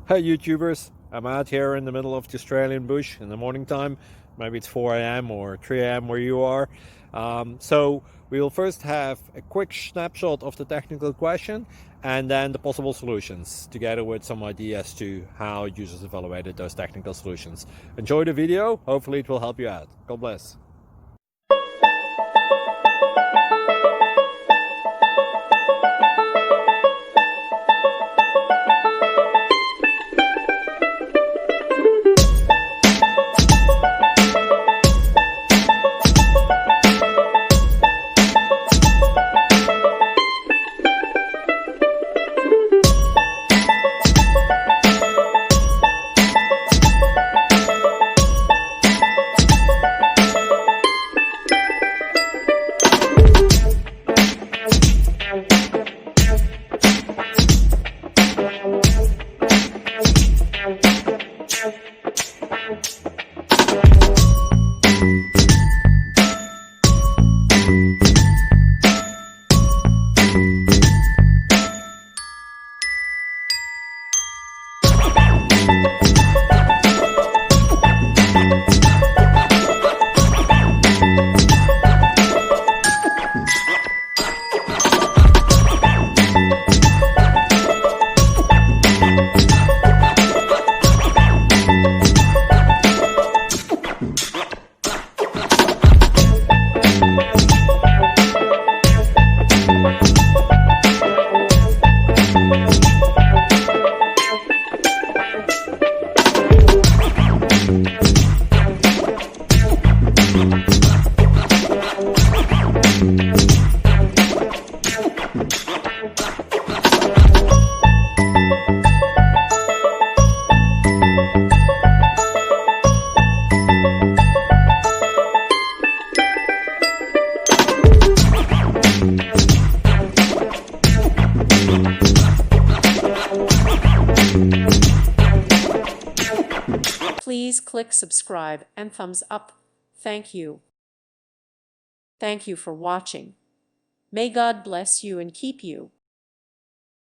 Hey YouTubers, I'm out here in the middle of the Australian bush in the morning time. Maybe it's 4 a.m. or 3 a.m. where you are. So we will first have a quick snapshot of the technical question and then the possible solutions, together with some ideas to how users evaluated those technical solutions. Enjoy the video, hopefully it will help you out. God bless. Please click subscribe and thumbs up. Thank you. Thank you for watching. May God bless you and keep you.